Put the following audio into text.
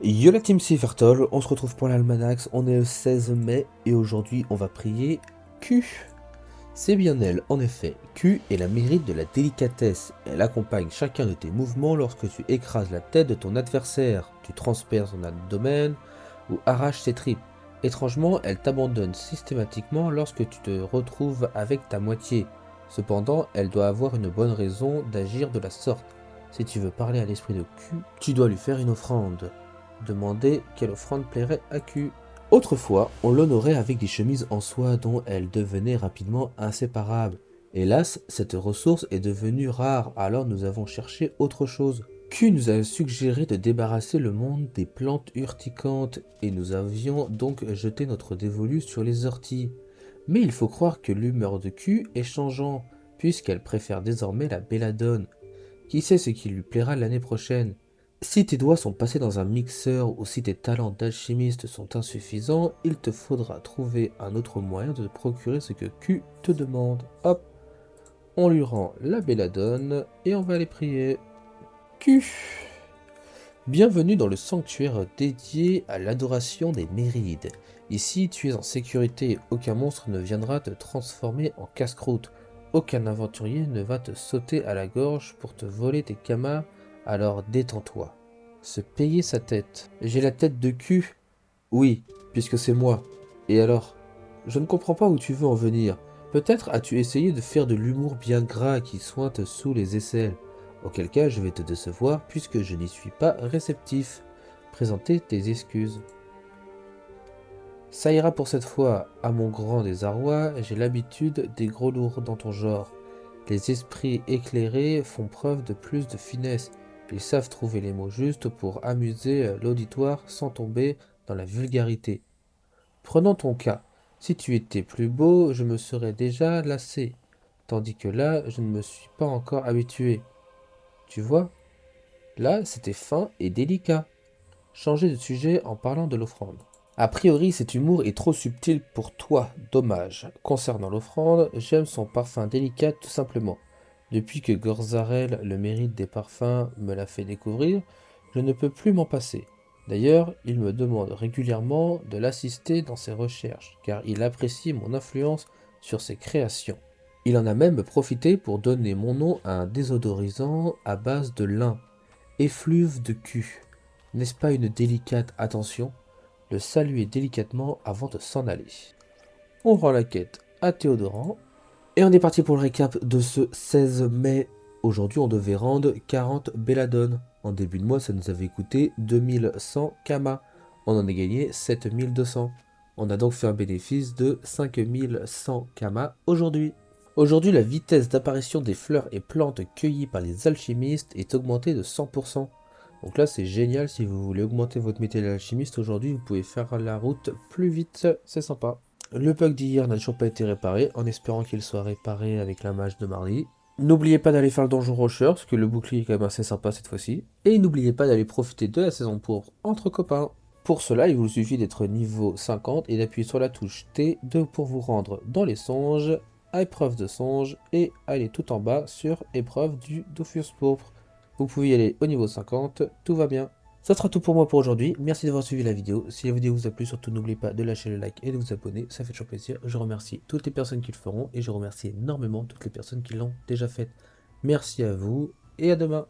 Yo la team, c'est Fertol, on se retrouve pour l'Almanax, on est le 16 mai et aujourd'hui on va prier Q. C'est bien elle, en effet. Q est la mérite de la délicatesse. Elle accompagne chacun de tes mouvements lorsque tu écrases la tête de ton adversaire, tu transperces son abdomen ou arraches ses tripes. Étrangement, elle t'abandonne systématiquement lorsque tu te retrouves avec ta moitié. Cependant, elle doit avoir une bonne raison d'agir de la sorte. Si tu veux parler à l'esprit de Q, tu dois lui faire une offrande. Demander quelle offrande plairait à Q. Autrefois, on l'honorait avec des chemises en soie dont elle devenait rapidement inséparable. Hélas, cette ressource est devenue rare, alors nous avons cherché autre chose. Q nous a suggéré de débarrasser le monde des plantes urticantes, et nous avions donc jeté notre dévolu sur les orties. Mais il faut croire que l'humeur de Q est changeant, puisqu'elle préfère désormais la belladone. Qui sait ce qui lui plaira l'année prochaine? Si tes doigts sont passés dans un mixeur ou si tes talents d'alchimiste sont insuffisants, il te faudra trouver un autre moyen de te procurer ce que Q te demande. Hop, on lui rend la belladone et on va aller prier. Q. Bienvenue dans le sanctuaire dédié à l'adoration des Mérides. Ici, tu es en sécurité et aucun monstre ne viendra te transformer en casse-croûte. Aucun aventurier ne va te sauter à la gorge pour te voler tes kamas, alors détends-toi. Se payer sa tête. J'ai la tête de cul? Oui, puisque c'est moi. Et alors? Je ne comprends pas où tu veux en venir. Peut-être as-tu essayé de faire de l'humour bien gras qui sointe sous les aisselles. Auquel cas je vais te décevoir puisque je n'y suis pas réceptif. Présenter tes excuses. Ça ira pour cette fois, à mon grand désarroi, j'ai l'habitude des gros lourds dans ton genre. Les esprits éclairés font preuve de plus de finesse. Ils savent trouver les mots justes pour amuser l'auditoire sans tomber dans la vulgarité. Prenons ton cas. Si tu étais plus beau, je me serais déjà lassé. Tandis que là, je ne me suis pas encore habitué. Tu vois? Là, c'était fin et délicat. Changer de sujet en parlant de l'offrande. A priori, cet humour est trop subtil pour toi, dommage. Concernant l'offrande, j'aime son parfum délicat tout simplement. Depuis que Gorzarel, le mérite des parfums, me l'a fait découvrir, je ne peux plus m'en passer. D'ailleurs, il me demande régulièrement de l'assister dans ses recherches, car il apprécie mon influence sur ses créations. Il en a même profité pour donner mon nom à un désodorisant à base de lin, effluve de cul. N'est-ce pas une délicate attention? Le saluer délicatement avant de s'en aller. On rend la quête à Théodoran. Et on est parti pour le récap de ce 16 mai. Aujourd'hui, on devait rendre 40 belladone. En début de mois, ça nous avait coûté 2100 kamas. On en a gagné 7200. On a donc fait un bénéfice de 5100 kamas aujourd'hui. Aujourd'hui, la vitesse d'apparition des fleurs et plantes cueillies par les alchimistes est augmentée de 100%. Donc là, c'est génial. Si vous voulez augmenter votre métier d'alchimiste aujourd'hui, vous pouvez faire la route plus vite. C'est sympa. Le bug d'hier n'a toujours pas été réparé, en espérant qu'il soit réparé avec la mage de mardi. N'oubliez pas d'aller faire le donjon rocher, parce que le bouclier est quand même assez sympa cette fois-ci. Et n'oubliez pas d'aller profiter de la saison pourpre entre copains. Pour cela, il vous suffit d'être niveau 50 et d'appuyer sur la touche T2 pour vous rendre dans les songes, à épreuve de songe, et aller tout en bas sur épreuve du Dofus pourpre. Vous pouvez y aller au niveau 50, tout va bien. Ça sera tout pour moi pour aujourd'hui. Merci d'avoir suivi la vidéo. Si la vidéo vous a plu, surtout n'oubliez pas de lâcher le like et de vous abonner. Ça fait toujours plaisir. Je remercie toutes les personnes qui le feront et je remercie énormément toutes les personnes qui l'ont déjà fait. Merci à vous et à demain.